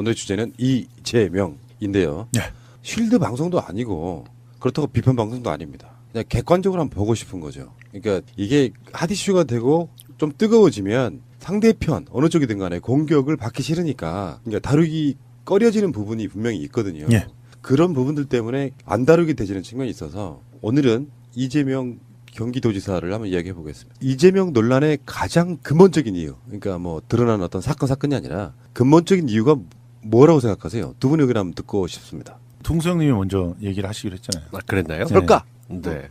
오늘의 주제는 이재명인데요. 네. 쉴드 방송도 아니고 그렇다고 비판 방송도 아닙니다. 그냥 객관적으로 한번 보고 싶은 거죠. 그러니까 이게 핫 이슈가 되고 좀 뜨거워지면 상대편 어느 쪽이든 간에 공격을 받기 싫으니까 그러니까 다루기 꺼려지는 부분이 분명히 있거든요. 예. 그런 부분들 때문에 안 다루게 되지는 측면이 있어서 오늘은 이재명 경기도지사를 한번 이야기해 보겠습니다. 이재명 논란의 가장 근본적인 이유, 그러니까 뭐 드러난 어떤 사건이 아니라 근본적인 이유가 뭐라고 생각하세요? 두 분 의견 한번 듣고 싶습니다. 동수형님이 먼저 얘기를 하시기로 했잖아요. 아, 그랬나요? 네. 그럴까? 네.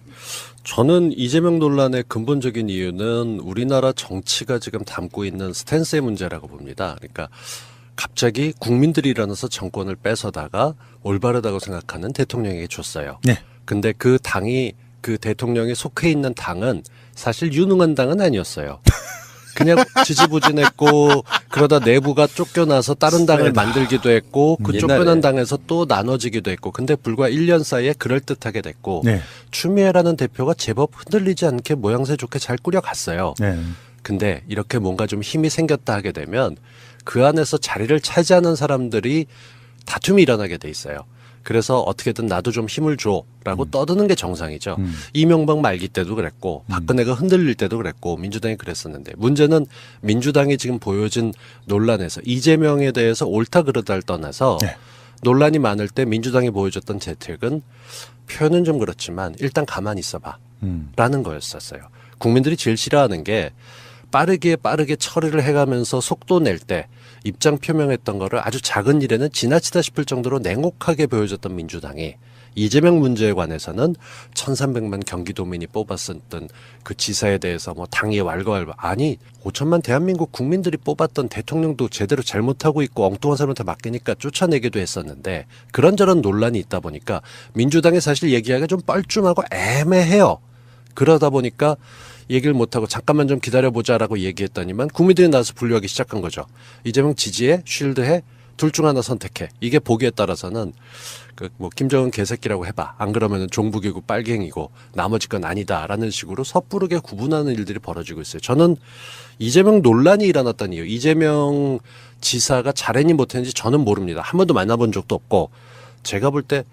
저는 이재명 논란의 근본적인 이유는 우리나라 정치가 지금 담고 있는 스탠스의 문제라고 봅니다. 그러니까 갑자기 국민들이 일어나서 정권을 뺏어다가 올바르다고 생각하는 대통령에게 줬어요. 네. 근데 그 당이 그 대통령이 속해 있는 당은 사실 유능한 당은 아니었어요. 그냥 지지부진했고 그러다 내부가 쫓겨나서 다른 당을 만들기도 했고 그 옛날에. 쫓겨난 당에서 또 나눠지기도 했고 근데 불과 1년 사이에 그럴듯하게 됐고 네. 추미애라는 대표가 제법 흔들리지 않게 모양새 좋게 잘 꾸려갔어요. 네. 근데 이렇게 뭔가 좀 힘이 생겼다 하게 되면 그 안에서 자리를 차지하는 사람들이 다툼이 일어나게 돼 있어요. 그래서 어떻게든 나도 좀 힘을 줘라고 떠드는 게 정상이죠. 이명박 말기 때도 그랬고 박근혜가 흔들릴 때도 그랬고 민주당이 그랬었는데 문제는 민주당이 지금 보여진 논란에서 이재명에 대해서 옳다 그르다를 떠나서 네. 논란이 많을 때 민주당이 보여줬던 재택은 표현은 좀 그렇지만 일단 가만히 있어봐 라는 거였었어요. 국민들이 제일 싫어하는 게 빠르게 처리를 해가면서 속도 낼 때 입장 표명했던 거를 아주 작은 일에는 지나치다 싶을 정도로 냉혹하게 보여줬던 민주당이 이재명 문제에 관해서는 1,300만 경기도민이 뽑았었던 그 지사에 대해서 뭐 당이 왈가왈부 아니 5천만 대한민국 국민들이 뽑았던 대통령도 제대로 잘못하고 있고 엉뚱한 사람한테 맡기니까 쫓아내기도 했었는데 그런저런 논란이 있다 보니까 민주당이 사실 얘기하기가 좀 뻘쭘하고 애매해요. 그러다 보니까 얘기를 못하고 잠깐만 좀 기다려보자라고 얘기했더니만 국민들이 나서 분류하기 시작한 거죠. 이재명 지지해? 쉴드해? 둘 중 하나 선택해. 이게 보기에 따라서는 그 뭐 김정은 개새끼라고 해봐. 안 그러면은 종북이고 빨갱이고 나머지 건 아니다라는 식으로 섣부르게 구분하는 일들이 벌어지고 있어요. 저는 이재명 논란이 일어났던 이유, 이재명 지사가 잘했니 못했는지 저는 모릅니다. 한 번도 만나본 적도 없고 제가 볼 때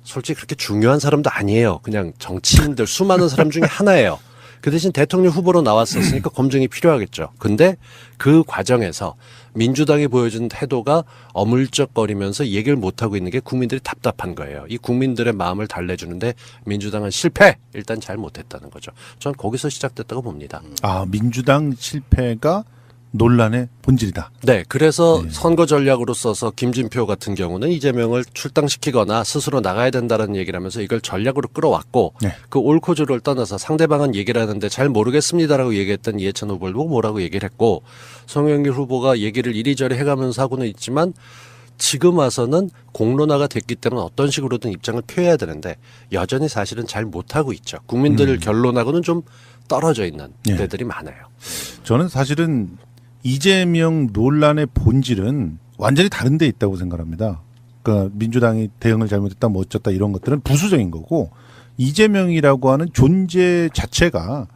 솔직히 그렇게 중요한 사람도 아니에요. 그냥 정치인들 수많은 사람 중에 하나예요. 그 대신 대통령 후보로 나왔었으니까 검증이 필요하겠죠. 근데 그 과정에서 민주당이 보여준 태도가 어물쩍거리면서 얘기를 못하고 있는 게 국민들이 답답한 거예요. 이 국민들의 마음을 달래주는데 민주당은 실패! 일단 잘 못했다는 거죠. 전 거기서 시작됐다고 봅니다. 아, 민주당 실패가 논란의 본질이다. 네, 그래서 선거 전략으로 써서 김진표 같은 경우는 이재명을 출당시키거나 스스로 나가야 된다는 얘기를 하면서 이걸 전략으로 끌어왔고 네. 그 옳고 그르를 떠나서 상대방은 얘기를 하는데 잘 모르겠습니다라고 얘기했던 이해찬 후보를 보고 뭐라고 얘기를 했고 송영길 후보가 얘기를 이리저리 해가면서 하고는 있지만 지금 와서는 공론화가 됐기 때문에 어떤 식으로든 입장을 표해야 되는데 여전히 사실은 잘 못하고 있죠. 국민들 결론하고는 좀 떨어져 있는 네. 데들이 많아요. 저는 사실은 이재명 논란의 본질은 완전히 다른 데 있다고 생각합니다. 그러니까 민주당이 대응을 잘못했다 뭐 어쩌다 이런 것들은 부수적인 거고 이재명이라고 하는 존재 자체가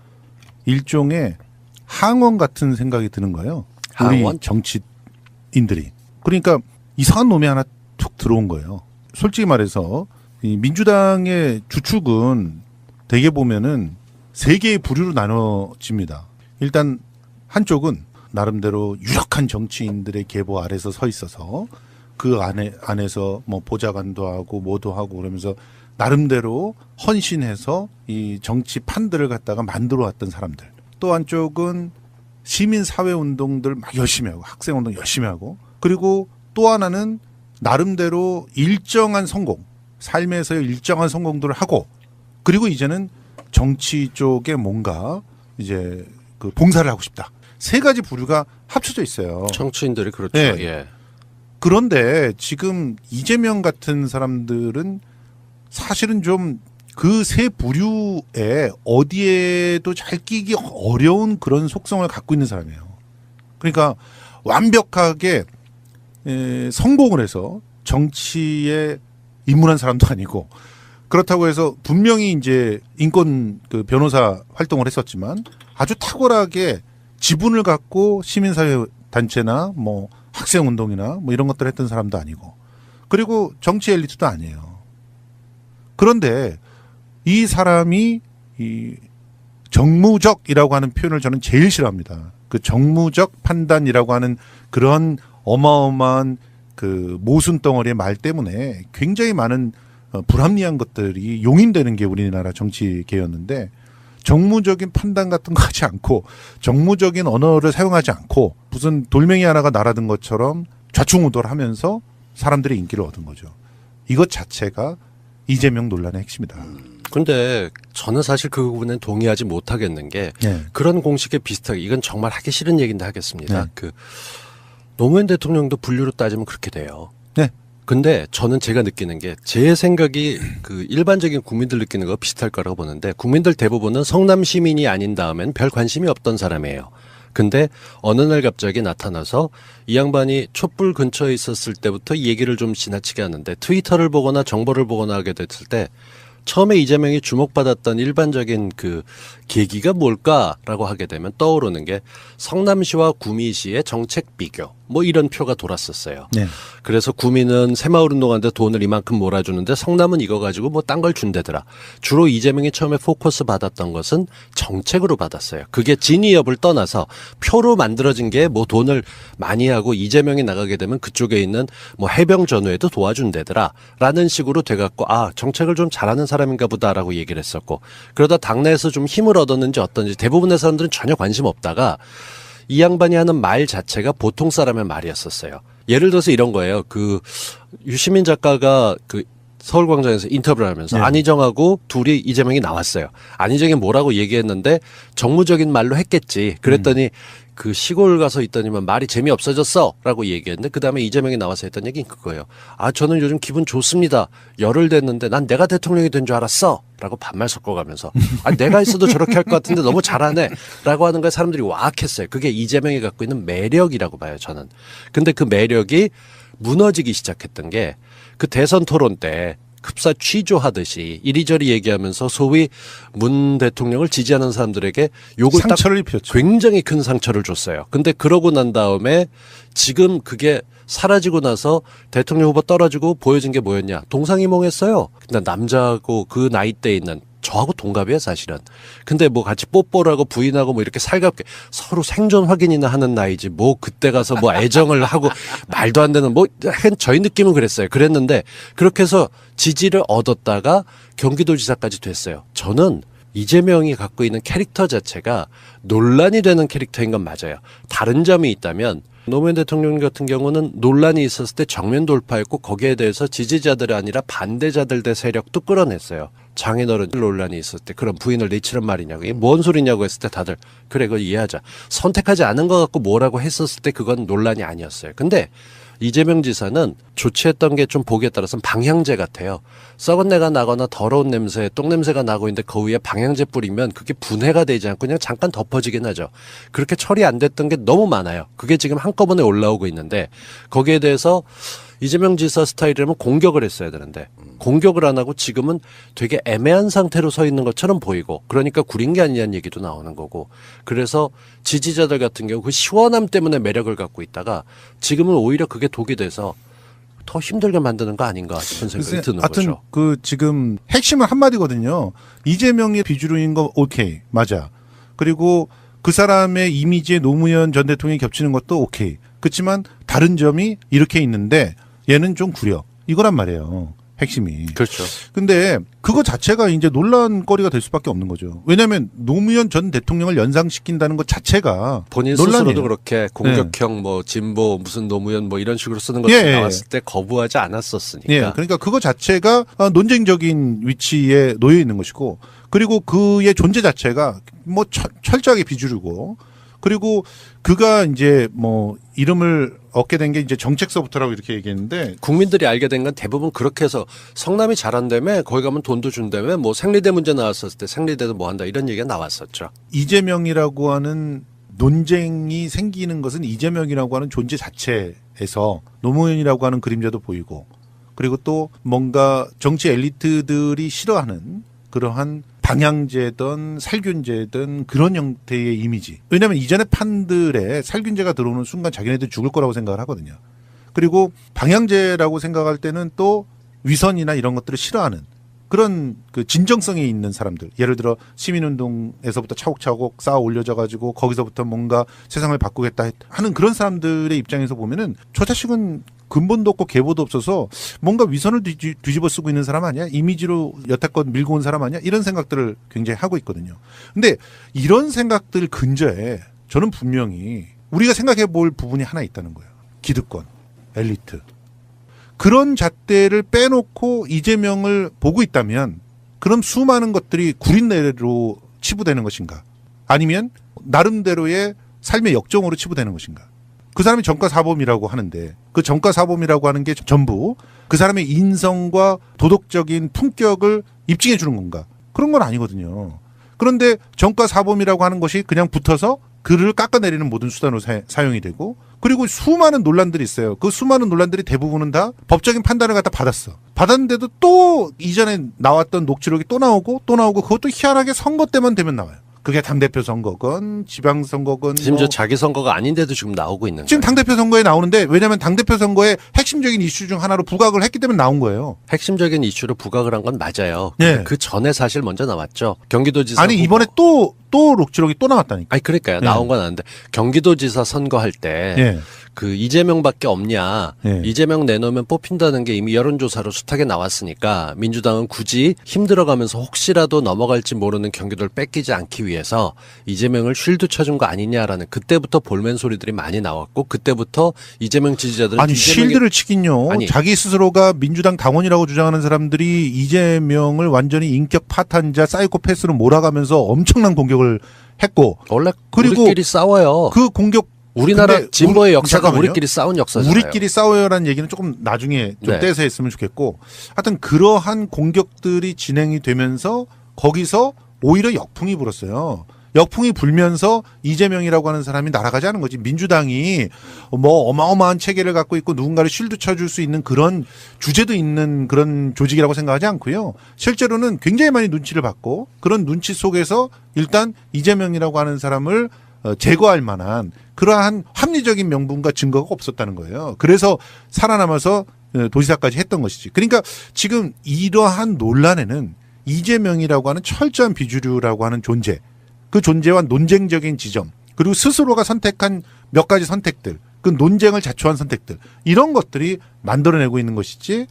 일종의 항원 같은 생각이 드는 거예요. 우리 항원? 정치인들이. 그러니까 이상한 놈이 하나 툭 들어온 거예요. 솔직히 말해서 이 민주당의 주축은 대개 보면은 세 개의 부류로 나눠집니다. 일단 한쪽은 나름대로 유력한 정치인들의 계보 아래서 서 있어서 그 안에서 뭐 보좌관도 하고 뭐도 하고 그러면서 나름대로 헌신해서 이 정치 판들을 갖다가 만들어 왔던 사람들. 또 한쪽은 시민사회 운동들 막 열심히 하고 학생 운동 열심히 하고 그리고 또 하나는 나름대로 일정한 성공, 삶에서의 일정한 성공들을 하고 그리고 이제는 정치 쪽에 뭔가 이제 그 봉사를 하고 싶다. 세 가지 부류가 합쳐져 있어요. 정치인들이 그렇죠. 네. 예. 그런데 지금 이재명 같은 사람들은 사실은 좀 그 세 부류에 어디에도 잘 끼기 어려운 그런 속성을 갖고 있는 사람이에요. 그러니까 완벽하게 성공을 해서 정치에 입문한 사람도 아니고 그렇다고 해서 분명히 이제 인권 그 변호사 활동을 했었지만 아주 탁월하게 지분을 갖고 시민사회 단체나 뭐 학생 운동이나 뭐 이런 것들 했던 사람도 아니고 그리고 정치 엘리트도 아니에요. 그런데 이 사람이 이 정무적이라고 하는 표현을 저는 제일 싫어합니다. 그 정무적 판단이라고 하는 그런 어마어마한 그 모순 덩어리의 말 때문에 굉장히 많은 불합리한 것들이 용인되는 게 우리나라 정치계였는데 정무적인 판단 같은 거 하지 않고 정무적인 언어를 사용하지 않고 무슨 돌멩이 하나가 날아든 것처럼 좌충우돌 하면서 사람들의 인기를 얻은 거죠. 이것 자체가 이재명 논란의 핵심이다. 근데 저는 사실 그 부분엔 동의하지 못하겠는 게 네. 그런 공식에 비슷하게 이건 정말 하기 싫은 얘기인데 하겠습니다. 네. 그 노무현 대통령도 분류로 따지면 그렇게 돼요. 네. 근데 저는 제가 느끼는 게 제 생각이 그 일반적인 국민들 느끼는 거 비슷할 거라고 보는데 국민들 대부분은 성남 시민이 아닌 다음엔 별 관심이 없던 사람이에요. 근데 어느 날 갑자기 나타나서 이 양반이 촛불 근처에 있었을 때부터 이 얘기를 좀 지나치게 하는데 트위터를 보거나 정보를 보거나 하게 됐을 때 처음에 이재명이 주목받았던 일반적인 그 계기가 뭘까라고 하게 되면 떠오르는 게 성남시와 구미시의 정책 비교 뭐 이런 표가 돌았었어요. 네. 그래서 구미는 새마을 운동하는데 돈을 이만큼 몰아주는데 성남은 이거 가지고 뭐 딴 걸 준대더라. 주로 이재명이 처음에 포커스 받았던 것은 정책으로 받았어요. 그게 진위 여부를 떠나서 표로 만들어진 게 뭐 돈을 많이 하고 이재명이 나가게 되면 그쪽에 있는 뭐 해병 전후에도 도와준대더라 라는 식으로 돼갖고 아 정책을 좀 잘하는 사람인가 보다라고 얘기를 했었고 그러다 당내에서 좀 힘을 얻었는지 어떤지 대부분의 사람들은 전혀 관심 없다가 이 양반이 하는 말 자체가 보통 사람의 말이었었어요. 예를 들어서 이런 거예요. 그 유시민 작가가 그 서울광장에서 인터뷰를 하면서 네. 안희정하고 둘이 이재명이 나왔어요. 안희정이 뭐라고 얘기했는데 정무적인 말로 했겠지. 그랬더니 그 시골 가서 있더니만 말이 재미없어졌어 라고 얘기했는데 그 다음에 이재명이 나와서 했던 얘기는 그거예요. 아 저는 요즘 기분 좋습니다. 열흘 됐는데 난 내가 대통령이 된 줄 알았어 라고 반말 섞어가면서 아 내가 있어도 저렇게 할 것 같은데 너무 잘하네 라고 하는 거에 사람들이 와악했어요. 그게 이재명이 갖고 있는 매력이라고 봐요 저는. 근데 그 매력이 무너지기 시작했던 게 그 대선 토론 때 급사 취조하듯이 이리저리 얘기하면서 소위 문 대통령을 지지하는 사람들에게 욕을 딱 상처를 입혔죠. 굉장히 큰 상처를 줬어요. 근데 그러고 난 다음에 지금 그게 사라지고 나서 대통령 후보 떨어지고 보여진 게 뭐였냐. 동상이몽했어요. 근데 남자하고 그 나이대에 있는 저하고 동갑이에요 사실은. 근데 뭐 같이 뽀뽀를 하고 부인하고 뭐 이렇게 살갑게 서로 생존 확인이나 하는 나이지 뭐 그때 가서 뭐 애정을 하고 말도 안 되는 뭐 저희 느낌은 그랬어요. 그랬는데 그렇게 해서 지지를 얻었다가 경기도지사까지 됐어요. 저는 이재명이 갖고 있는 캐릭터 자체가 논란이 되는 캐릭터인 건 맞아요. 다른 점이 있다면 노무현 대통령 같은 경우는 논란이 있었을 때 정면 돌파했고 거기에 대해서 지지자들이 아니라 반대자들 대 세력도 끌어냈어요. 장인어른 논란이 있었을 때 그런 부인을 내치는 말이냐고 이게 뭔 소리냐고 했을 때 다들 그래 그거 이해하자. 선택하지 않은 것 같고 뭐라고 했었을 때 그건 논란이 아니었어요. 근데 이재명 지사는 조치했던 게 좀 보기에 따라서는 방향제 같아요. 썩은 내가 나거나 더러운 냄새, 똥냄새가 나고 있는데 그 위에 방향제 뿌리면 그게 분해가 되지 않고 그냥 잠깐 덮어지긴 하죠. 그렇게 처리 안 됐던 게 너무 많아요. 그게 지금 한꺼번에 올라오고 있는데 거기에 대해서 이재명 지사 스타일이라면 공격을 했어야 되는데 공격을 안 하고 지금은 되게 애매한 상태로 서 있는 것처럼 보이고 그러니까 구린 게 아니냐는 얘기도 나오는 거고 그래서 지지자들 같은 경우 그 시원함 때문에 매력을 갖고 있다가 지금은 오히려 그게 독이 돼서 더 힘들게 만드는 거 아닌가 싶은 생각이 드는 하여튼 거죠. 그 지금 핵심은 한마디거든요. 이재명이 비주류인 거 오케이 맞아. 그리고 그 사람의 이미지에 노무현 전 대통령이 겹치는 것도 오케이. 그렇지만 다른 점이 이렇게 있는데 얘는 좀 구려. 이거란 말이에요. 핵심이. 그렇죠. 근데 그거 자체가 이제 논란거리가 될 수밖에 없는 거죠. 왜냐하면 노무현 전 대통령을 연상시킨다는 것 자체가 본인 논란이에요. 스스로도 그렇게 공격형 뭐 진보 무슨 노무현 뭐 이런 식으로 쓰는 것들이 예, 예. 나왔을 때 거부하지 않았었으니까. 예, 그러니까 그거 자체가 논쟁적인 위치에 놓여 있는 것이고, 그리고 그의 존재 자체가 뭐 철저하게 비주류고, 그리고 그가 이제 뭐 이름을 얻게 된 게 이제 정책서부터라고 이렇게 얘기했는데 국민들이 알게 된 건 대부분 그렇게 해서 성남이 잘한다며 거기 가면 돈도 준다며 뭐 생리대 문제 나왔었을 때 생리대도 뭐 한다 이런 얘기가 나왔었죠. 이재명이라고 하는 논쟁이 생기는 것은 이재명이라고 하는 존재 자체에서 노무현이라고 하는 그림자도 보이고, 그리고 또 뭔가 정치 엘리트들이 싫어하는 그러한 방향제든 살균제든 그런 형태의 이미지. 왜냐하면 이전에 판들에 살균제가 들어오는 순간 자기네들 죽을 거라고 생각을 하거든요. 그리고 방향제라고 생각할 때는 또 위선이나 이런 것들을 싫어하는 그런 그 진정성이 있는 사람들. 예를 들어 시민운동에서부터 차곡차곡 쌓아 올려져 가지고 거기서부터 뭔가 세상을 바꾸겠다 하는 그런 사람들의 입장에서 보면은 저 자식은 근본도 없고 계보도 없어서 뭔가 위선을 뒤집어 쓰고 있는 사람 아니야? 이미지로 여태껏 밀고 온 사람 아니야? 이런 생각들을 굉장히 하고 있거든요. 근데 이런 생각들 근저에 저는 분명히 우리가 생각해 볼 부분이 하나 있다는 거예요. 기득권, 엘리트. 그런 잣대를 빼놓고 이재명을 보고 있다면 그럼 수많은 것들이 구린내로 치부되는 것인가? 아니면 나름대로의 삶의 역정으로 치부되는 것인가? 그 사람이 전과사범이라고 하는데 그 전과사범이라고 하는 게 전부 그 사람의 인성과 도덕적인 품격을 입증해 주는 건가? 그런 건 아니거든요. 그런데 전과사범이라고 하는 것이 그냥 붙어서 그를 깎아내리는 모든 수단으로 사용이 되고 그리고 수많은 논란들이 있어요. 그 수많은 논란들이 대부분은 다 법적인 판단을 갖다 받았어. 받았는데도 또 이전에 나왔던 녹취록이 또 나오고 그것도 희한하게 선거 때만 되면 나와요. 그게 당대표 선거건 지방선거건 심지어 자기 선거가 아닌데도 지금 나오고 있는 지금 거예요. 당대표 선거에 나오는데 왜냐하면 당대표 선거에 핵심적인 이슈 중 하나로 부각을 했기 때문에 나온 거예요. 핵심적인 이슈로 부각을 한 건 맞아요. 네. 그 전에 사실 먼저 나왔죠. 경기도지사 아니 후보. 이번에 또 녹취록이 또 나왔다니까. 아니 그러니까요. 네. 나온 건 아는데 경기도지사 선거할 때 예. 그 이재명밖에 없냐. 네. 이재명 내놓으면 뽑힌다는 게 이미 여론조사로 숱하게 나왔으니까 민주당은 굳이 힘들어가면서 혹시라도 넘어갈지 모르는 경기도를 뺏기지 않기 위해서 이재명을 쉴드 쳐준 거 아니냐라는 그때부터 볼멘 소리들이 많이 나왔고 그때부터 이재명 지지자들은 아니 쉴드를 치긴요. 아니. 자기 스스로가 민주당 당원이라고 주장하는 사람들이 이재명을 완전히 인격 파탄자 사이코패스로 몰아가면서 엄청난 공격을 했고 원래 그리고 우리끼리 싸워요. 그 공격 우리나라 근데 진보의 역사가 잠깐만요. 우리끼리 싸운 역사잖아요. 우리끼리 싸워요라는 얘기는 조금 나중에 좀 네. 떼서 했으면 좋겠고 하여튼 그러한 공격들이 진행이 되면서 거기서 오히려 역풍이 불었어요. 역풍이 불면서 이재명이라고 하는 사람이 날아가지 않은 거지. 민주당이 뭐 어마어마한 체계를 갖고 있고 누군가를 쉴드 쳐줄 수 있는 그런 주제도 있는 그런 조직이라고 생각하지 않고요. 실제로는 굉장히 많이 눈치를 받고 그런 눈치 속에서 일단 이재명이라고 하는 사람을 제거할 만한 그러한 합리적인 명분과 증거가 없었다는 거예요. 그래서 살아남아서 도지사까지 했던 것이지. 그러니까 지금 이러한 논란에는 이재명이라고 하는 철저한 비주류라고 하는 존재, 그 존재와 논쟁적인 지점, 그리고 스스로가 선택한 몇 가지 선택들, 그 논쟁을 자초한 선택들, 이런 것들이 만들어내고 있는 것이지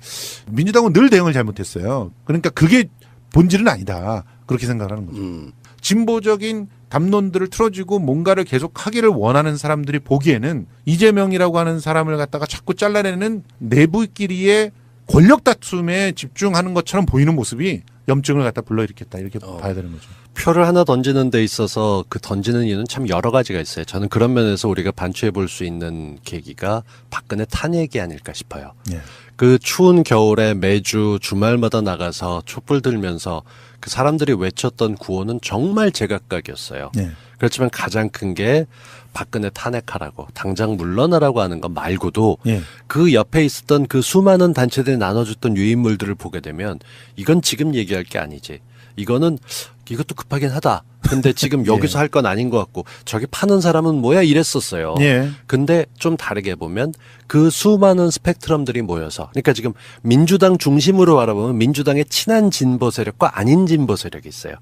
민주당은 늘 대응을 잘못했어요. 그러니까 그게 본질은 아니다. 그렇게 생각하는 거죠. 진보적인 담론들을 틀어주고 뭔가를 계속 하기를 원하는 사람들이 보기에는 이재명이라고 하는 사람을 갖다가 자꾸 잘라내는 내부끼리의 권력 다툼에 집중하는 것처럼 보이는 모습이 염증을 갖다 불러일으켰다 이렇게 봐야 되는 거죠. 표를 하나 던지는 데 있어서 그 던지는 이유는 참 여러 가지가 있어요. 저는 그런 면에서 우리가 반추해 볼 수 있는 계기가 박근혜 탄핵이 아닐까 싶어요. 예. 그 추운 겨울에 매주 주말마다 나가서 촛불 들면서 그 사람들이 외쳤던 구호는 정말 제각각이었어요. 예. 그렇지만 가장 큰 게 박근혜 탄핵하라고 당장 물러나라고 하는 것 말고도 예. 그 옆에 있었던 그 수많은 단체들이 나눠줬던 유인물들을 보게 되면 이건 지금 얘기할 게 아니지. 이거는 이것도 급하긴 하다. 근데 지금 여기서 할 건 아닌 것 같고 저기 파는 사람은 뭐야 이랬었어요. 예. 근데 좀 다르게 보면 그 수많은 스펙트럼들이 모여서 그러니까 지금 민주당 중심으로 바라보면 민주당의 친한 진보 세력과 아닌 진보 세력이 있어요.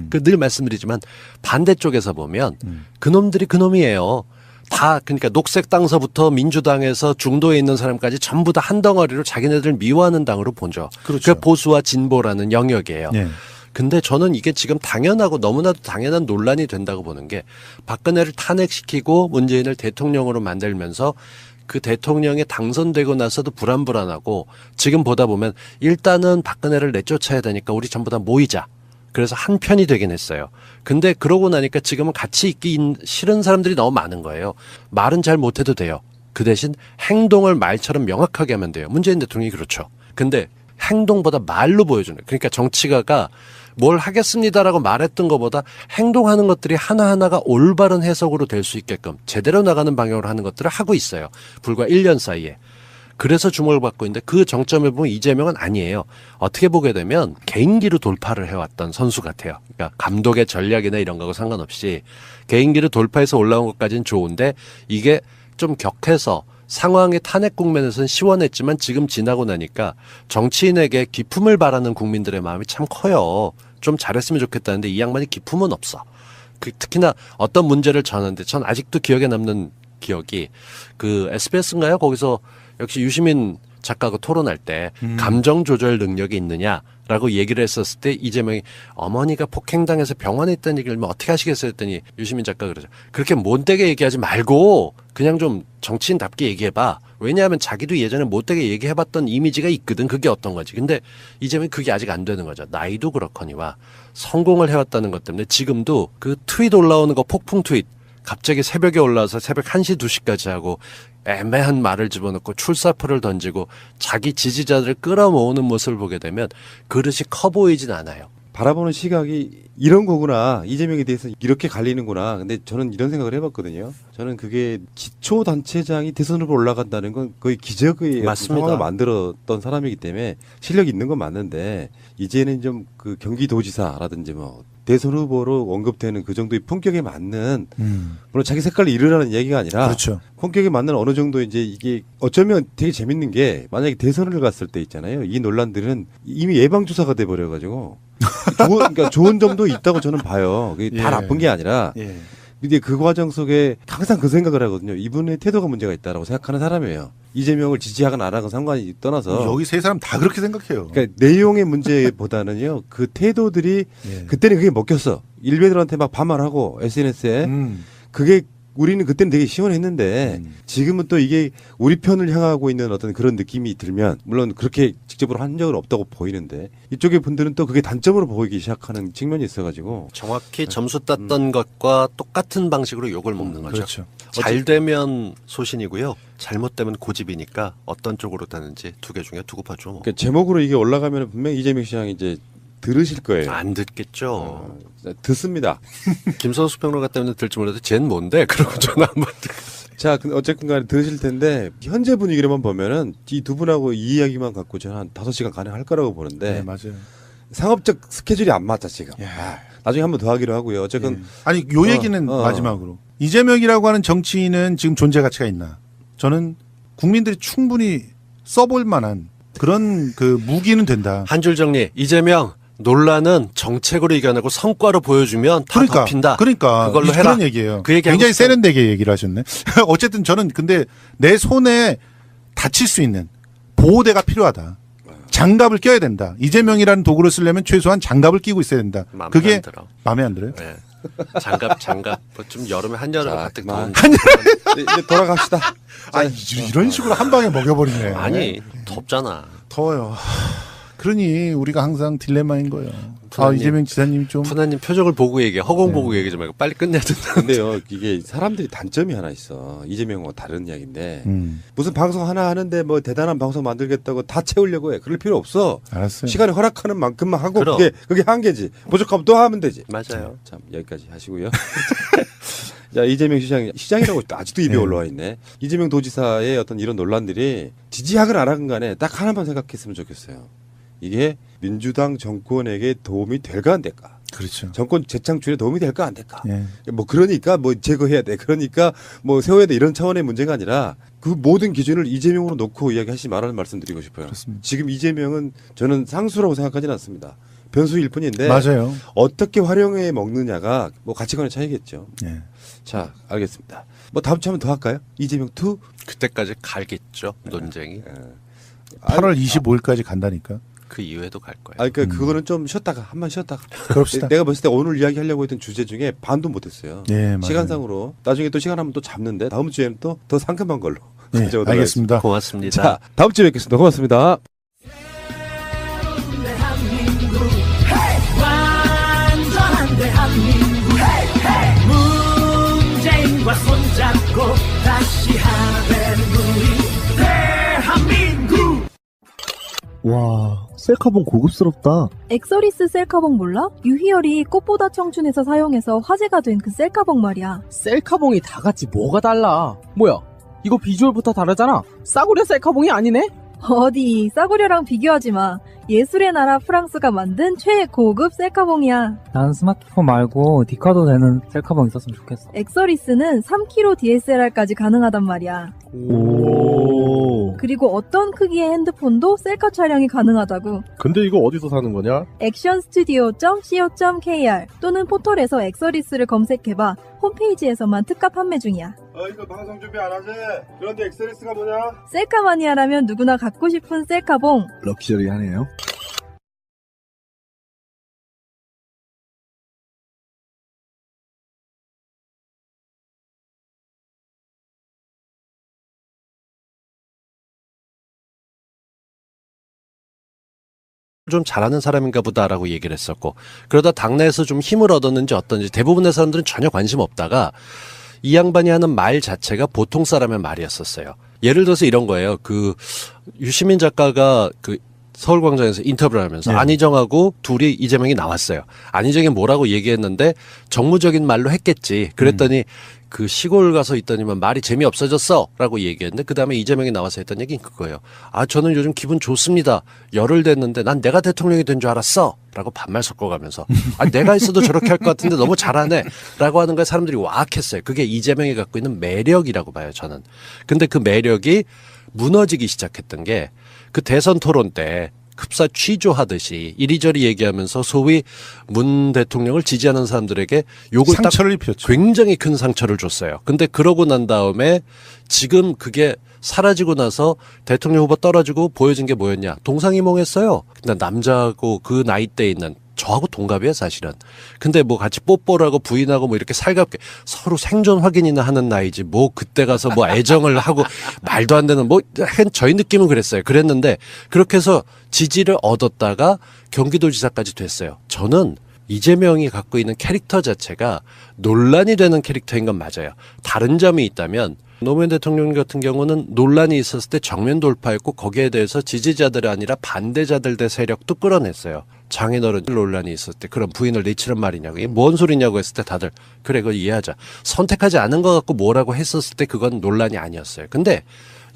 그 늘 말씀드리지만 반대쪽에서 보면 그놈들이 그놈이에요. 다 그러니까 녹색 당서부터 민주당에서 중도에 있는 사람까지 전부 다 한 덩어리로 자기네들 미워하는 당으로 보죠. 그렇죠. 그게 보수와 진보라는 영역이에요. 예. 근데 저는 이게 지금 당연하고 너무나도 당연한 논란이 된다고 보는 게 박근혜를 탄핵시키고 문재인을 대통령으로 만들면서 그 대통령에 당선되고 나서도 불안불안하고 지금 보다 보면 일단은 박근혜를 내쫓아야 되니까 우리 전부 다 모이자. 그래서 한 편이 되긴 했어요. 근데 그러고 나니까 지금은 같이 있기 싫은 사람들이 너무 많은 거예요. 말은 잘 못해도 돼요. 그 대신 행동을 말처럼 명확하게 하면 돼요. 문재인 대통령이 그렇죠. 근데 행동보다 말로 보여주는 그러니까 정치가가 뭘 하겠습니다라고 말했던 것보다 행동하는 것들이 하나하나가 올바른 해석으로 될 수 있게끔 제대로 나가는 방향으로 하는 것들을 하고 있어요. 불과 1년 사이에. 그래서 주목을 받고 있는데 그 정점을 보면 이재명은 아니에요. 어떻게 보게 되면 개인기로 돌파를 해왔던 선수 같아요. 그러니까 감독의 전략이나 이런 거하고 상관없이 개인기를 돌파해서 올라온 것까지는 좋은데 이게 좀 격해서 상황의 탄핵 국면에서는 시원했지만 지금 지나고 나니까 정치인에게 기품을 바라는 국민들의 마음이 참 커요. 좀 잘했으면 좋겠다는데 이 양반이 기품은 없어. 특히나 어떤 문제를 전하는데 전 아직도 기억에 남는 기억이 그 SBS인가요? 거기서 역시 유시민 작가가 토론할 때 감정 조절 능력이 있느냐라고 얘기를 했었을 때 이재명이 어머니가 폭행당해서 병원에 있다는 얘기를 어떻게 하시겠어요 했더니 유시민 작가가 그러죠. 그렇게 못되게 얘기하지 말고 그냥 좀 정치인답게 얘기해봐. 왜냐하면 자기도 예전에 못되게 얘기해봤던 이미지가 있거든. 그게 어떤 거지. 근데 이재명이 그게 아직 안 되는 거죠. 나이도 그렇거니와 성공을 해왔다는 것 때문에 지금도 그 트윗 올라오는 거 폭풍 트윗 갑자기 새벽에 올라와서 새벽 1시 2시까지 하고 애매한 말을 집어넣고 출사표를 던지고 자기 지지자들을 끌어모으는 모습을 보게 되면 그릇이 커 보이진 않아요. 바라보는 시각이 이런 거구나. 이재명에 대해서 이렇게 갈리는구나. 근데 저는 이런 생각을 해봤거든요. 저는 그게 기초단체장이 대선 후보 올라간다는 건 거의 기적의 맞습니다. 상황을 만들었던 사람이기 때문에 실력이 있는 건 맞는데 이제는 좀 그 경기도지사라든지 뭐 대선 후보로 언급되는 그 정도의 품격에 맞는 물론 자기 색깔을 잃으라는 얘기가 아니라 그렇죠. 품격에 맞는 어느 정도 이제 이게 어쩌면 되게 재밌는 게 만약에 대선을 갔을 때 있잖아요. 이 논란들은 이미 예방주사가 돼 버려가지고 그러니까 좋은 점도 있다고 저는 봐요. 그게 다 예. 나쁜 게 아니라 예. 근데 그 과정 속에 항상 그 생각을 하거든요. 이분의 태도가 문제가 있다라고 생각하는 사람이에요. 이재명을 지지하건 안 하건 상관이 떠나서 여기 세 사람 다 그렇게 생각해요. 그러니까 내용의 문제보다는요. 그 태도들이 예. 그때는 그게 먹혔어. 일베들한테 막 반말하고 SNS에 그게 우리는 그때는 되게 시원했는데 지금은 또 이게 우리 편을 향하고 있는 어떤 그런 느낌이 들면 물론 그렇게 직접으로 한 적은 없다고 보이는데 이쪽의 분들은 또 그게 단점으로 보이기 시작하는 측면이 있어가지고 정확히 점수 땄던 것과 똑같은 방식으로 욕을 먹는 거죠. 그렇죠. 잘 되면 소신이고요. 잘못되면 고집이니까 어떤 쪽으로 타는지 두 개 중에 두고 봐줘. 뭐. 그러니까 제목으로 이게 올라가면 분명히 이재명 시장이 이제 들으실 거예요. 안 듣겠죠. 듣습니다. 김선수 평론가 때문에 들지 몰라도 쟤는 뭔데? 그러고 전화 한번 듣고. 자, 근데 어쨌든 간에 들으실 텐데 현재 분위기로만 보면은 이 두 분하고 이 이야기만 갖고 저는 한 5시간 가능할 거라고 보는데 네, 맞아요. 상업적 스케줄이 안 맞다 지금. 예. 나중에 한번 더 하기로 하고요. 어쨌든 아니 요 얘기는 어. 마지막으로 이재명이라고 하는 정치인은 지금 존재 가치가 있나? 저는 국민들이 충분히 써볼 만한 그런 그 무기는 된다. 한 줄 정리. 이재명 논란은 정책으로 이겨내고 성과로 보여주면 다 그러니까 덮인다. 그러니까 그걸로 해라. 그런 얘기예요. 그 얘기 굉장히 하고 싶어요. 세련되게 얘기를 하셨네. 어쨌든 저는 근데 내 손에 다칠 수 있는 보호대가 필요하다. 장갑을 껴야 된다. 이재명이라는 도구를 쓰려면 최소한 장갑을 끼고 있어야 된다. 마음에 그게 안 들어. 마음에 안 들어요? 네. 장갑. 뭐좀 여름에 한여름 자, 가뜩 그만. 더운. 이제 돌아갑시다. 아, 이런 식으로 한 방에 먹여버리네. 아니 덥잖아. 더워요. 그러니 우리가 항상 딜레마인 거예요. 푸나님. 이재명 지사님 좀 푸나님 표정을 보고 얘기해. 허공 보고 얘기하지 말고 빨리 끝내야 된다. 근데요, 이게 사람들이 단점이 하나 있어. 이재명과 다른 이야기인데 무슨 방송 하나 하는데 뭐 대단한 방송 만들겠다고 다 채우려고 해. 그럴 필요 없어. 알았어요. 시간이 허락하는 만큼만 하고 그럼. 그게 한계지. 부족하면 또 하면 되지. 맞아요. 참 여기까지 하시고요. 자, 이재명 시장이라고 아직도 입에 네. 올라와 있네. 이재명 도지사의 어떤 이런 논란들이 지지하건 안 하건 간에 딱 하나만 생각했으면 좋겠어요. 이게 민주당 정권에게 도움이 될까 안 될까? 그렇죠. 정권 재창출에 도움이 될까 안 될까? 예. 뭐 그러니까 뭐 제거해야 돼. 그러니까 뭐 세워야 돼. 이런 차원의 문제가 아니라 그 모든 기준을 이재명으로 놓고 이야기하시 말하는 말씀드리고 싶어요. 그렇습니다. 지금 이재명은 저는 상수라고 생각하지는 않습니다. 변수일 뿐인데 맞아요. 어떻게 활용해 먹느냐가 뭐 가치관의 차이겠죠. 예. 자, 알겠습니다. 뭐 다음 주 한번 더 할까요? 이재명 2? 그때까지 갈겠죠. 논쟁이. 8월 25일까지 간다니까. 그 이후에도 갈 거예요. 아, 그러니까 그거는 좀 쉬었다가 한번 쉬었다가. 그럽시다. 내가 봤을 때 오늘 이야기하려고 했던 주제 중에 반도 못했어요. 예, 맞아요. 시간상으로 나중에 또 시간 한번 또 잡는데 다음 주에는 또 더 상큼한 걸로. 예, 가져오도록 알겠습니다. 고맙습니다. 자, 다음 주에 뵙겠습니다. 고맙습니다. 완전한 대한민국 문재인과 손잡고 다시 하는 우리 대한민국. 와, 셀카봉 고급스럽다. 엑서리스 셀카봉 몰라? 유희열이 꽃보다 청춘에서 사용해서 화제가 된 그 셀카봉 말이야. 셀카봉이 다 같이 뭐가 달라? 뭐야? 이거 비주얼부터 다르잖아. 싸구려 셀카봉이 아니네? 어디 싸구려랑 비교하지 마. 예술의 나라 프랑스가 만든 최고급 셀카봉이야. 난 스마트폰 말고 디카도 되는 셀카봉 있었으면 좋겠어. 엑서리스는 3kg DSLR까지 가능하단 말이야. 오. 그리고 어떤 크기의 핸드폰도 셀카 촬영이 가능하다고. 근데 이거 어디서 사는 거냐? 액션스튜디오.co.kr 또는 포털에서 엑서리스를 검색해봐. 홈페이지에서만 특가 판매 중이야. 이거 방송 준비 안 하지? 그런데 엑스레스가 뭐냐? 셀카 마니아라면 누구나 갖고 싶은 셀카봉. 럭셔리하네요. 좀 잘하는 사람인가 보다라고 얘기를 했었고, 그러다 당내에서 좀 힘을 얻었는지 어떤지 대부분의 사람들은 전혀 관심 없다가 이 양반이 하는 말 자체가 보통 사람의 말이었었어요. 예를 들어서 이런 거예요. 그 유시민 작가가 그 서울광장에서 인터뷰를 하면서 네. 안희정하고 둘이 이재명이 나왔어요. 안희정이 뭐라고 얘기했는데 정무적인 말로 했겠지. 그랬더니 그 시골 가서 있더니만 말이 재미없어졌어 라고 얘기했는데 그 다음에 이재명이 나와서 했던 얘기는 그거예요. 아, 저는 요즘 기분 좋습니다. 열흘 됐는데 난 내가 대통령이 된 줄 알았어 라고 반말 섞어가면서 아, 내가 있어도 저렇게 할 것 같은데 너무 잘하네 라고 하는 거에 사람들이 와악했어요. 그게 이재명이 갖고 있는 매력이라고 봐요, 저는. 근데 그 매력이 무너지기 시작했던 게 그 대선 토론 때 급사 취조하듯이 이리저리 얘기하면서 소위 문 대통령을 지지하는 사람들에게 욕을 상처를 입혔죠. 굉장히 큰 상처를 줬어요. 근데 그러고 난 다음에 지금 그게 사라지고 나서 대통령 후보 떨어지고 보여진 게 뭐였냐? 동상이몽했어요. 근데 남자하고 그 나이대에 있는 저하고 동갑이에요, 사실은. 근데 뭐 같이 뽀뽀를 하고 부인하고 뭐 이렇게 살갑게 서로 생존 확인이나 하는 나이지 뭐 그때 가서 뭐 애정을 하고 말도 안 되는 뭐 저희 느낌은 그랬어요. 그랬는데 그렇게 해서 지지를 얻었다가 경기도지사까지 됐어요. 저는 이재명이 갖고 있는 캐릭터 자체가 논란이 되는 캐릭터인 건 맞아요. 다른 점이 있다면 노무현 대통령 같은 경우는 논란이 있었을 때 정면 돌파했고 거기에 대해서 지지자들이 아니라 반대자들 대 세력도 끌어냈어요. 장인어른 논란이 있었을 때 그런 부인을 내치는 말이냐고 이게 뭔 소리냐고 했을 때 다들 그래 그거 이해하자. 선택하지 않은 것 같고 뭐라고 했었을 때 그건 논란이 아니었어요. 근데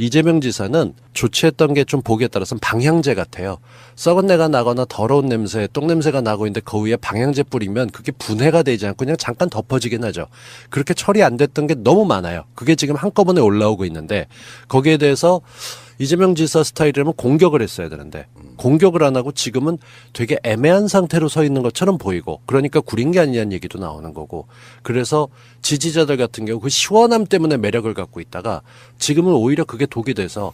이재명 지사는 조치했던 게 좀 보기에 따라서는 방향제 같아요. 썩은 내가 나거나 더러운 냄새, 똥냄새가 나고 있는데 그 위에 방향제 뿌리면 그게 분해가 되지 않고 그냥 잠깐 덮어지긴 하죠. 그렇게 처리 안 됐던 게 너무 많아요. 그게 지금 한꺼번에 올라오고 있는데 거기에 대해서 이재명 지사 스타일이라면 공격을 했어야 되는데 공격을 안 하고 지금은 되게 애매한 상태로 서 있는 것처럼 보이고 그러니까 구린 게 아니냐는 얘기도 나오는 거고 그래서 지지자들 같은 경우 그 시원함 때문에 매력을 갖고 있다가 지금은 오히려 그게 독이 돼서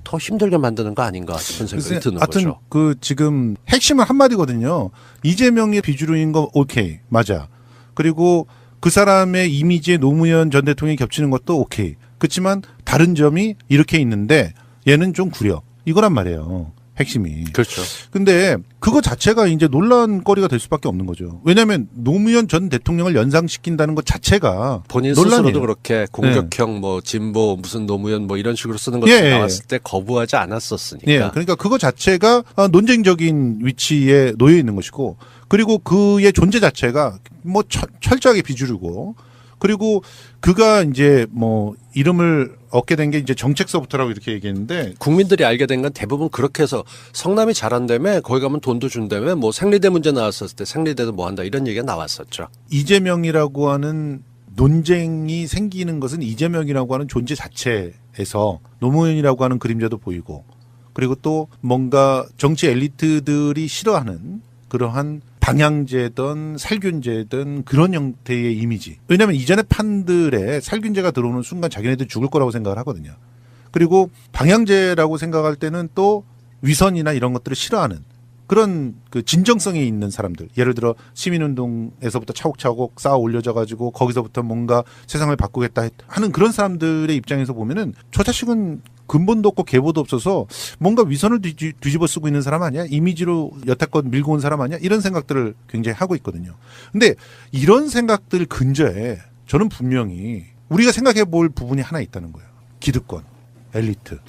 더 힘들게 만드는 거 아닌가 싶은 생각이 드는 하여튼 거죠. 그 지금 핵심은 한마디거든요. 이재명의 비주류인 거 오케이 맞아. 그리고 그 사람의 이미지에 노무현 전 대통령이 겹치는 것도 오케이. 그렇지만 다른 점이 이렇게 있는데 얘는 좀 구려. 이거란 말이에요. 핵심이. 그렇죠. 근데 그거 자체가 이제 논란거리가 될 수밖에 없는 거죠. 왜냐하면 노무현 전 대통령을 연상시킨다는 것 자체가 본인 논란이에요. 스스로도 그렇게 공격형 뭐 진보 무슨 노무현 뭐 이런 식으로 쓰는 것도 예. 나왔을 때 거부하지 않았었으니까. 예, 그러니까 그거 자체가 논쟁적인 위치에 놓여 있는 것이고, 그리고 그의 존재 자체가 뭐 철저하게 비주류고, 그리고 그가 이제 뭐 이름을 얻게 된 게 이제 정책서부터라고 이렇게 얘기했는데 국민들이 알게 된 건 대부분 그렇게 해서 성남이 잘한다며 거기 가면 돈도 준다며 뭐 생리대 문제 나왔었을 때 생리대도 뭐 한다 이런 얘기가 나왔었죠. 이재명이라고 하는 논쟁이 생기는 것은 이재명이라고 하는 존재 자체에서 노무현이라고 하는 그림자도 보이고, 그리고 또 뭔가 정치 엘리트들이 싫어하는 그러한 방향제든 살균제든 그런 형태의 이미지. 왜냐하면 이전의 판들에 살균제가 들어오는 순간 자기네들 죽을 거라고 생각을 하거든요. 그리고 방향제라고 생각할 때는 또 위선이나 이런 것들을 싫어하는 그런 그 진정성이 있는 사람들. 예를 들어 시민운동에서부터 차곡차곡 쌓아 올려져 가지고 거기서부터 뭔가 세상을 바꾸겠다 하는 그런 사람들의 입장에서 보면은 저 자식은 근본도 없고 계보도 없어서 뭔가 위선을 뒤집어 쓰고 있는 사람 아니야? 이미지로 여태껏 밀고 온 사람 아니야? 이런 생각들을 굉장히 하고 있거든요. 근데 이런 생각들 근저에 저는 분명히 우리가 생각해 볼 부분이 하나 있다는 거예요. 기득권, 엘리트.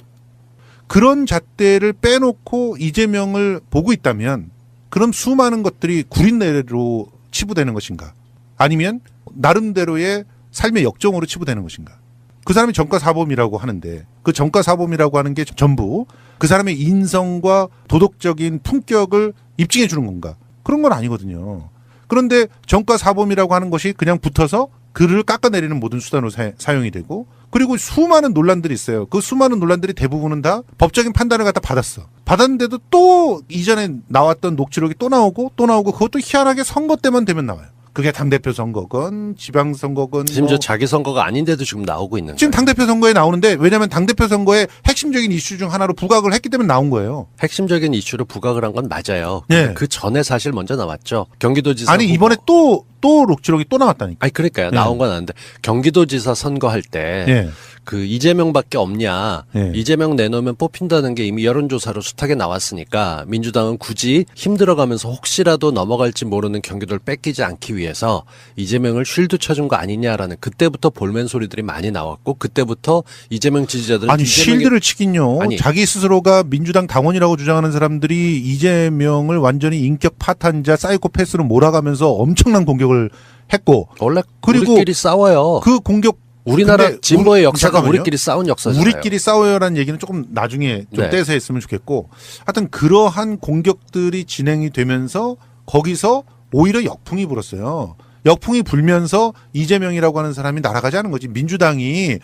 그런 잣대를 빼놓고 이재명을 보고 있다면 그럼 수많은 것들이 구린내로 치부되는 것인가? 아니면 나름대로의 삶의 역정으로 치부되는 것인가? 그 사람이 전과사범이라고 하는데 그 전과사범이라고 하는 게 전부 그 사람의 인성과 도덕적인 품격을 입증해 주는 건가? 그런 건 아니거든요. 그런데 전과사범이라고 하는 것이 그냥 붙어서 그를 깎아내리는 모든 수단으로 사용이 되고 그리고 수많은 논란들이 있어요. 그 수많은 논란들이 대부분은 다 법적인 판단을 갖다 받았어. 받았는데도 또 이전에 나왔던 녹취록이 또 나오고 그것도 희한하게 선거 때만 되면 나와요. 그게 당대표 선거건 지방선거건 심지어 자기 선거가 아닌데도 지금 나오고 있는 지금 거예요. 당대표 선거에 나오는데 왜냐하면 당대표 선거의 핵심적인 이슈 중 하나로 부각을 했기 때문에 나온 거예요. 핵심적인 이슈로 부각을 한 건 맞아요. 네. 그 전에 사실 먼저 나왔죠. 경기도지사 아니 후보. 이번에 또 녹취록이 또 나왔다니까. 아니 그러니까요. 네. 나온 건 아는데 경기도지사 선거할 때 예. 그 이재명밖에 없냐. 예. 이재명 내놓으면 뽑힌다는 게 이미 여론조사로 숱하게 나왔으니까 민주당은 굳이 힘들어가면서 혹시라도 넘어갈지 모르는 경기도를 뺏기지 않기 위해서 이재명을 쉴드 쳐준 거 아니냐라는 그때부터 볼멘 소리들이 많이 나왔고 그때부터 이재명 지지자들은 아니 쉴드를 치긴요. 아니. 자기 스스로가 민주당 당원이라고 주장하는 사람들이 이재명을 완전히 인격 파탄자 사이코패스로 몰아가면서 엄청난 공격을 했고 원래 그리고 우리끼리 싸워요. 그 공격 우리나라 근데 진보의 우리- 역사가 잠깐만요. 우리끼리 싸운 역사잖아요. 우리끼리 싸워요라는 얘기는 조금 나중에 좀 네. 떼서 했으면 좋겠고 하여튼 그러한 공격들이 진행이 되면서 거기서 오히려 역풍이 불었어요. 역풍이 불면서 이재명이라고 하는 사람이 날아가지 않은 거지. 민주당이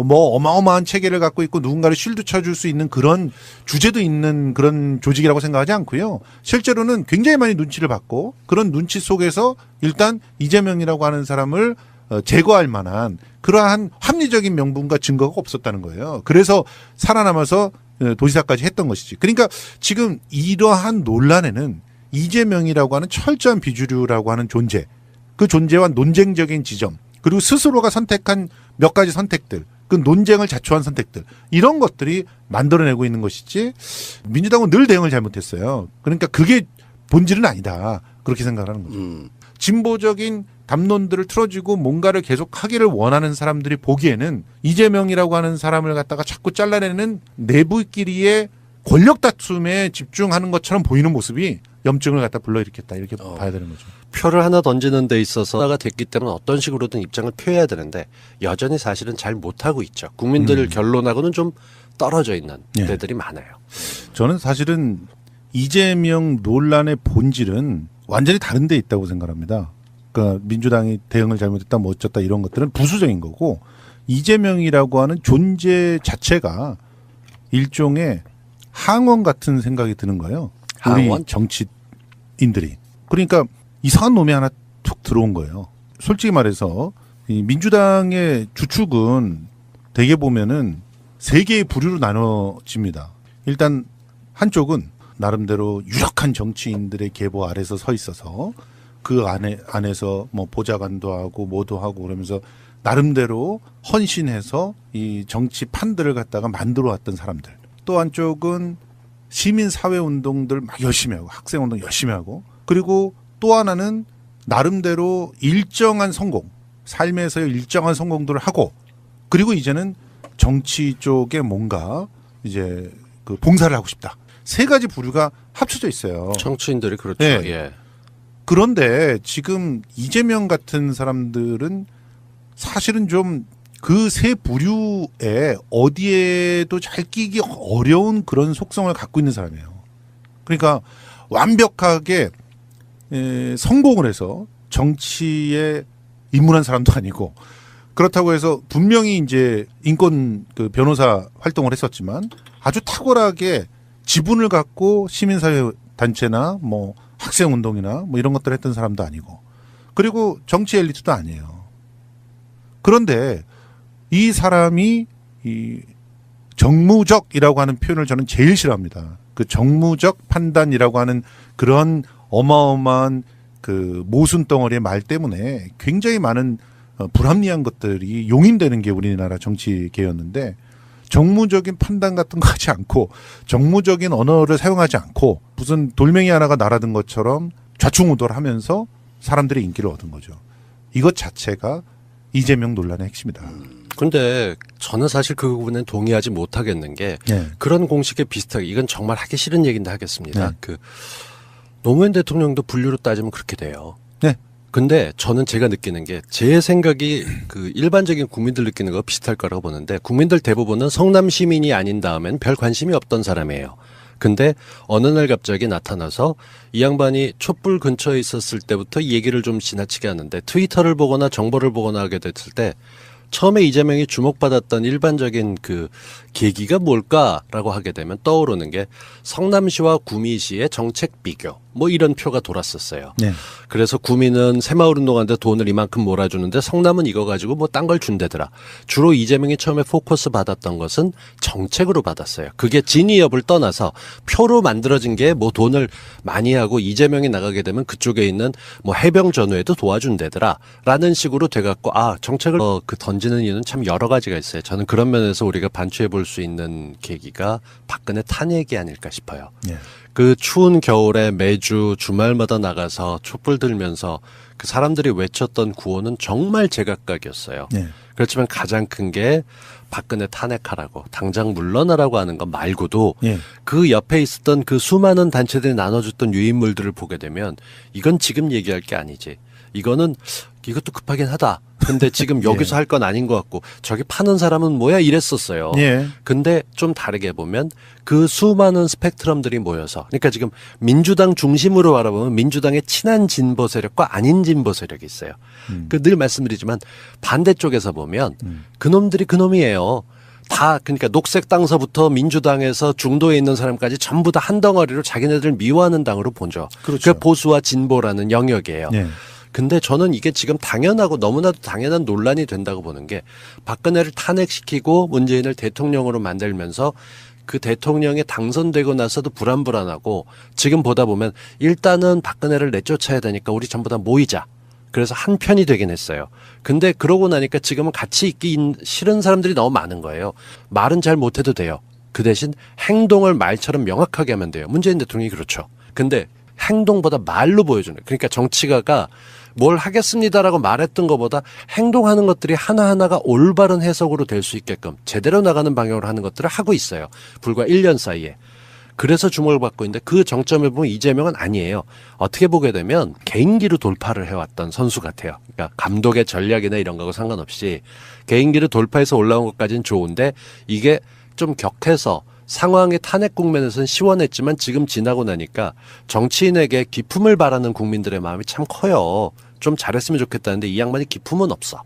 뭐 어마어마한 체계를 갖고 있고 누군가를 쉴드 쳐줄 수 있는 그런 주제도 있는 그런 조직이라고 생각하지 않고요. 실제로는 굉장히 많이 눈치를 받고 그런 눈치 속에서 일단 이재명이라고 하는 사람을 제거할 만한 그러한 합리적인 명분과 증거가 없었다는 거예요. 그래서 살아남아서 도지사까지 했던 것이지. 그러니까 지금 이러한 논란에는 이재명이라고 하는 철저한 비주류라고 하는 존재, 그 존재와 논쟁적인 지점, 그리고 스스로가 선택한 몇 가지 선택들, 그 논쟁을 자초한 선택들, 이런 것들이 만들어내고 있는 것이지 민주당은 늘 대응을 잘못했어요. 그러니까 그게 본질은 아니다. 그렇게 생각하는 거죠. 진보적인 담론들을 틀어주고 뭔가를 계속 하기를 원하는 사람들이 보기에는 이재명이라고 하는 사람을 갖다가 자꾸 잘라내는 내부끼리의 권력 다툼에 집중하는 것처럼 보이는 모습이 염증을 갖다 불러일으켰다 이렇게 봐야 되는 거죠. 표를 하나 던지는 데 있어서가 됐기 때문에 어떤 식으로든 입장을 표해야 되는데 여전히 사실은 잘 못하고 있죠. 국민들 결론하고는 좀 떨어져 있는 예. 데들이 많아요. 저는 사실은 이재명 논란의 본질은 완전히 다른 데 있다고 생각합니다. 그러니까 민주당이 대응을 잘못했다 뭐 어쩌다 이런 것들은 부수적인 거고 이재명이라고 하는 존재 자체가 일종의 항원 같은 생각이 드는 거예요. 우리 항원? 정치인들이. 그러니까 이상한 놈이 하나 툭 들어온 거예요. 솔직히 말해서 이 민주당의 주축은 대개 보면은 세 개의 부류로 나눠집니다. 일단 한쪽은 나름대로 유력한 정치인들의 계보 아래서 서 있어서 그 안에서 뭐 보좌관도 하고 뭐도 하고 그러면서 나름대로 헌신해서 이 정치 판들을 갖다가 만들어 왔던 사람들. 또 한쪽은 시민 사회 운동들 막 열심히 하고 학생 운동 열심히 하고 그리고 또 하나는 나름대로 일정한 성공, 삶에서의 일정한 성공들을 하고 그리고 이제는 정치 쪽에 뭔가 이제 그 봉사를 하고 싶다. 세 가지 부류가 합쳐져 있어요. 정치인들이 그렇죠. 네. 예. 그런데 지금 이재명 같은 사람들은 사실은 좀 그 세 부류에 어디에도 잘 끼기 어려운 그런 속성을 갖고 있는 사람이에요. 그러니까 완벽하게 성공을 해서 정치에 입문한 사람도 아니고 그렇다고 해서 분명히 이제 인권 그 변호사 활동을 했었지만 아주 탁월하게 지분을 갖고 시민사회 단체나 뭐 학생운동이나 뭐 이런 것들을 했던 사람도 아니고 그리고 정치 엘리트도 아니에요. 그런데 이 사람이 이 정무적이라고 하는 표현을 저는 제일 싫어합니다. 그 정무적 판단이라고 하는 그런 어마어마한 그 모순 덩어리의 말 때문에 굉장히 많은 불합리한 것들이 용인되는 게 우리나라 정치계였는데 정무적인 판단 같은 거 하지 않고 정무적인 언어를 사용하지 않고 무슨 돌멩이 하나가 날아든 것처럼 좌충우돌 하면서 사람들의 인기를 얻은 거죠. 이것 자체가 이재명 논란의 핵심이다. 근데 저는 사실 그 부분에 동의하지 못하겠는 게 네. 그런 공식에 비슷하게 이건 정말 하기 싫은 얘기인데 하겠습니다. 네. 그 노무현 대통령도 분류로 따지면 그렇게 돼요. 네. 근데 저는 제가 느끼는 게 제 생각이 그 일반적인 국민들 느끼는 거 비슷할 거라고 보는데 국민들 대부분은 성남 시민이 아닌 다음엔 별 관심이 없던 사람이에요. 근데 어느 날 갑자기 나타나서 이 양반이 촛불 근처에 있었을 때부터 이 얘기를 좀 지나치게 하는데 트위터를 보거나 정보를 보거나 하게 됐을 때 처음에 이재명이 주목받았던 일반적인 그 계기가 뭘까라고 하게 되면 떠오르는 게 성남시와 구미시의 정책 비교 뭐 이런 표가 돌았었어요. 네. 그래서 구미는 새마을 운동하는데 돈을 이만큼 몰아주는데 성남은 이거 가지고 뭐 딴 걸 준대더라. 주로 이재명이 처음에 포커스 받았던 것은 정책으로 받았어요. 그게 진위협을 떠나서 표로 만들어진 게 뭐 돈을 많이 하고 이재명이 나가게 되면 그쪽에 있는 뭐 해병 전후에도 도와준대더라 라는 식으로 돼갖고 정책을 던지는 이유는 참 여러 가지가 있어요. 저는 그런 면에서 우리가 반추해 볼 수 있는 계기가 박근혜 탄핵이 아닐까 싶어요. 네. 그 추운 겨울에 매주 주말마다 나가서 촛불 들면서 그 사람들이 외쳤던 구호는 정말 제각각이었어요. 네. 그렇지만 가장 큰 게 박근혜 탄핵하라고 당장 물러나라고 하는 것 말고도 예. 그 옆에 있었던 그 수많은 단체들이 나눠줬던 유인물들을 보게 되면 이건 지금 얘기할 게 아니지. 이것도 급하긴 하다. 근데 지금 여기서 할 건 아닌 것 같고 저기 파는 사람은 뭐야 이랬었어요. 예. 근데 좀 다르게 보면 그 수많은 스펙트럼들이 모여서 그러니까 지금 민주당 중심으로 바라보면 민주당의 친한 진보 세력과 아닌 진보 세력이 있어요. 늘 말씀드리지만 반대쪽에서 보면 그놈들이 그놈이에요. 다 그러니까 녹색 당서부터 민주당에서 중도에 있는 사람까지 전부 다 한 덩어리로 자기네들 미워하는 당으로 보죠. 그렇죠. 그게 보수와 진보라는 영역이에요. 예. 근데 저는 이게 지금 당연하고 너무나도 당연한 논란이 된다고 보는 게 박근혜를 탄핵시키고 문재인을 대통령으로 만들면서 그 대통령에 당선되고 나서도 불안불안하고 지금 보다 보면 일단은 박근혜를 내쫓아야 되니까 우리 전부 다 모이자. 그래서 한 편이 되긴 했어요. 근데 그러고 나니까 지금은 같이 있기 싫은 사람들이 너무 많은 거예요. 말은 잘 못해도 돼요. 그 대신 행동을 말처럼 명확하게 하면 돼요. 문재인 대통령이 그렇죠. 근데 행동보다 말로 보여주는 그러니까 정치가가 뭘 하겠습니다라고 말했던 것보다 행동하는 것들이 하나하나가 올바른 해석으로 될 수 있게끔 제대로 나가는 방향으로 하는 것들을 하고 있어요. 불과 1년 사이에. 그래서 주목을 받고 있는데 그 정점에 보면 이재명은 아니에요. 어떻게 보게 되면 개인기로 돌파를 해왔던 선수 같아요. 그러니까 감독의 전략이나 이런 거하고 상관없이 개인기로 돌파해서 올라온 것까지는 좋은데 이게 좀 격해서 상황의 탄핵 국면에서는 시원했지만 지금 지나고 나니까 정치인에게 기품을 바라는 국민들의 마음이 참 커요. 좀 잘했으면 좋겠다는데 이 양반이 기품은 없어.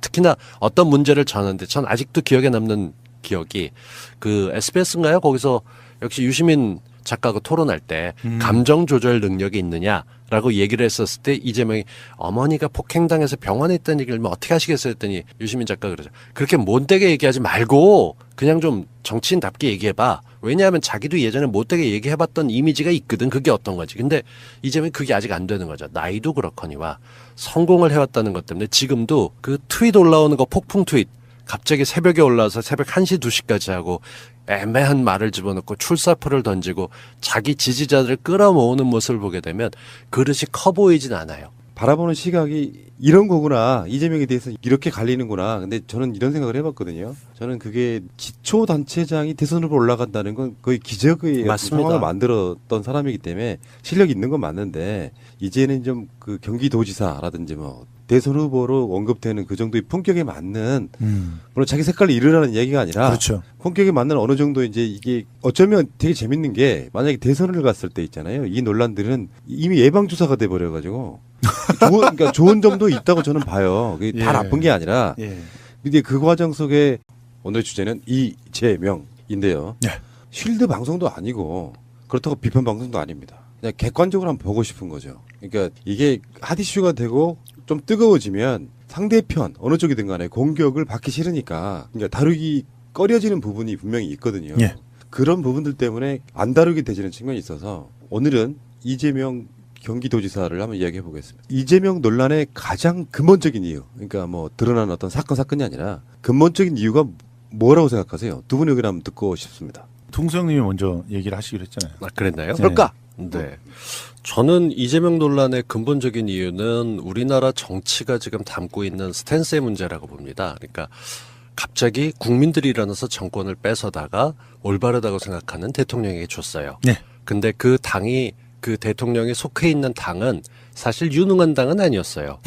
특히나 어떤 문제를 전하는데 전 아직도 기억에 남는 기억이 그 SBS인가요? 거기서 역시 유시민 작가가 토론할 때 감정 조절 능력이 있느냐라고 얘기를 했었을 때 이재명이 어머니가 폭행당해서 병원에 있다는 얘기를 어떻게 하시겠어요 했더니 유시민 작가가 그러죠. 그렇게 못되게 얘기하지 말고 그냥 좀 정치인답게 얘기해봐. 왜냐하면 자기도 예전에 못되게 얘기해봤던 이미지가 있거든. 그게 어떤 거지. 근데 이재명이 그게 아직 안 되는 거죠. 나이도 그렇거니와 성공을 해왔다는 것 때문에 지금도 그 트윗 올라오는 거 폭풍 트윗 갑자기 새벽에 올라와서 새벽 1시 2시까지 하고 애매한 말을 집어넣고 출사표를 던지고 자기 지지자들을 끌어모으는 모습을 보게 되면 그릇이 커 보이진 않아요. 바라보는 시각이 이런 거구나. 이재명에 대해서 이렇게 갈리는구나. 근데 저는 이런 생각을 해봤거든요. 저는 그게 기초단체장이 대선 후보로 올라간다는 건 거의 기적의 맞습니다. 상황을 만들었던 사람이기 때문에 실력이 있는 건 맞는데 이제는 좀 그 경기도지사라든지 뭐 대선 후보로 언급되는 그 정도의 품격에 맞는 물론 자기 색깔을 잃으라는 얘기가 아니라 그렇죠. 품격에 맞는 어느 정도 이제 이게 어쩌면 되게 재밌는 게 만약에 대선을 갔을 때 있잖아요. 이 논란들은 이미 예방주사가 돼버려가지고 그러니까 좋은 점도 있다고 저는 봐요. 그게 다 예. 나쁜 게 아니라 예. 근데 그 과정 속에 오늘 주제는 이재명인데요. 예. 쉴드 방송도 아니고 그렇다고 비판 방송도 아닙니다. 그냥 객관적으로 한번 보고 싶은 거죠. 그러니까 이게 핫 이슈가 되고 좀 뜨거워지면 상대편 어느 쪽이든 간에 공격을 받기 싫으니까 그러니까 다루기 꺼려지는 부분이 분명히 있거든요. 예. 그런 부분들 때문에 안 다루게 되지는 측면이 있어서 오늘은 이재명 경기도지사를 한번 이야기해 보겠습니다. 이재명 논란의 가장 근본적인 이유, 그러니까 뭐 드러난 어떤 사건이 아니라 근본적인 이유가 뭐라고 생각하세요? 두 분의 의견 한번 듣고 싶습니다. 통수형님이 먼저 얘기를 하시기로 했잖아요. 아, 그랬나요? 네. 그럴까? 네. 저는 이재명 논란의 근본적인 이유는 우리나라 정치가 지금 담고 있는 스탠스의 문제라고 봅니다. 그러니까 갑자기 국민들이 일어나서 정권을 뺏어다가 올바르다고 생각하는 대통령에게 줬어요. 네. 근데 그 당이 그 대통령이 속해 있는 당은 사실 유능한 당은 아니었어요.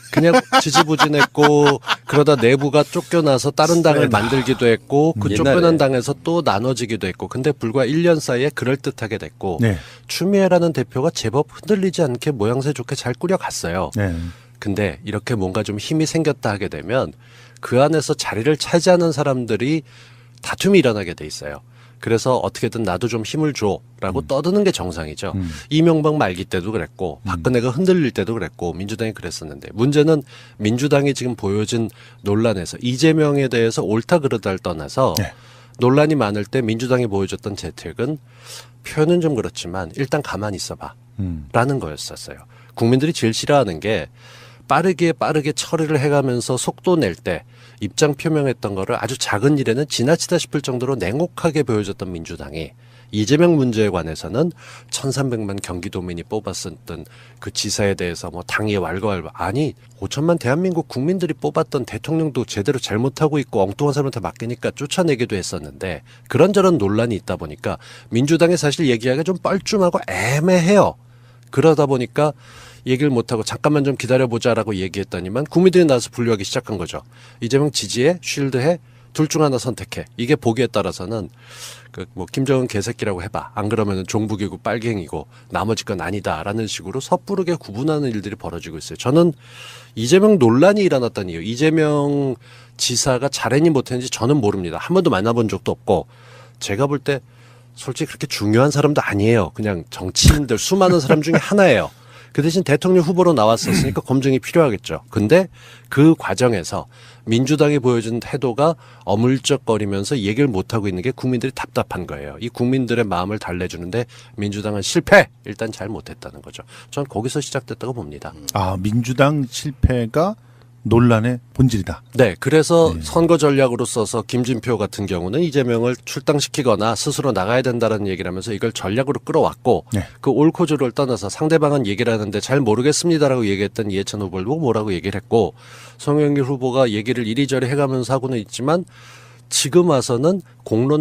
그냥 지지부진했고 그러다 내부가 쫓겨나서 다른 당을 만들기도 했고 그 옛날에. 쫓겨난 당에서 또 나눠지기도 했고 근데 불과 1년 사이에 그럴듯하게 됐고 네. 추미애라는 대표가 제법 흔들리지 않게 모양새 좋게 잘 꾸려갔어요. 네. 근데 이렇게 뭔가 좀 힘이 생겼다 하게 되면 그 안에서 자리를 차지하는 사람들이 다툼이 일어나게 돼 있어요. 그래서 어떻게든 나도 좀 힘을 줘라고 떠드는 게 정상이죠. 이명박 말기 때도 그랬고 박근혜가 흔들릴 때도 그랬고 민주당이 그랬었는데 문제는 민주당이 지금 보여진 논란에서 이재명에 대해서 옳다 그르다를 떠나서 네. 논란이 많을 때 민주당이 보여줬던 재택은 표현은 좀 그렇지만 일단 가만히 있어봐 라는 거였었어요. 국민들이 제일 싫어하는 게 빠르게 처리를 해가면서 속도 낼 때 입장 표명했던 거를 아주 작은 일에는 지나치다 싶을 정도로 냉혹하게 보여줬던 민주당이 이재명 문제에 관해서는 1,300만 경기도민이 뽑았었던 그 지사에 대해서 뭐 당이 왈가왈부 아니 5천만 대한민국 국민들이 뽑았던 대통령도 제대로 잘못하고 있고 엉뚱한 사람한테 맡기니까 쫓아내기도 했었는데 그런저런 논란이 있다 보니까 민주당이 사실 얘기하기가 좀 뻘쭘하고 애매해요. 그러다 보니까 얘기를 못하고 잠깐만 좀 기다려보자라고 얘기했더니만 국민들이 나서 분류하기 시작한 거죠. 이재명 지지해? 쉴드해? 둘 중 하나 선택해. 이게 보기에 따라서는 그 뭐 김정은 개새끼라고 해봐. 안 그러면은 종북이고 빨갱이고 나머지 건 아니다라는 식으로 섣부르게 구분하는 일들이 벌어지고 있어요. 저는 이재명 논란이 일어났던 이유, 이재명 지사가 잘했니 못했는지 저는 모릅니다. 한 번도 만나본 적도 없고 제가 볼 때 솔직히 그렇게 중요한 사람도 아니에요. 그냥 정치인들 수많은 사람 중에 하나예요. 그 대신 대통령 후보로 나왔었으니까 검증이 필요하겠죠. 근데 그 과정에서 민주당이 보여준 태도가 어물쩍거리면서 얘기를 못하고 있는 게 국민들이 답답한 거예요. 이 국민들의 마음을 달래주는데 민주당은 실패! 일단 잘 못했다는 거죠. 전 거기서 시작됐다고 봅니다. 아, 민주당 실패가 논란의 본질이다. 네, 그래서 선거 전략으로 써서 김진표 같은 경우는 이재명을 출당시키거나 스스로 나가야 된다는 얘기를 하면서 이걸 전략으로 끌어왔고 네. 그 옳고 저를 떠나서 상대방은 얘기를 하는데 잘 모르겠습니다라고 얘기했던 이해찬 후보를 보고 뭐라고 얘기를 했고 송영길 후보가 얘기를 이리저리 해가면서 하고는 있지만 지금 와서는 공론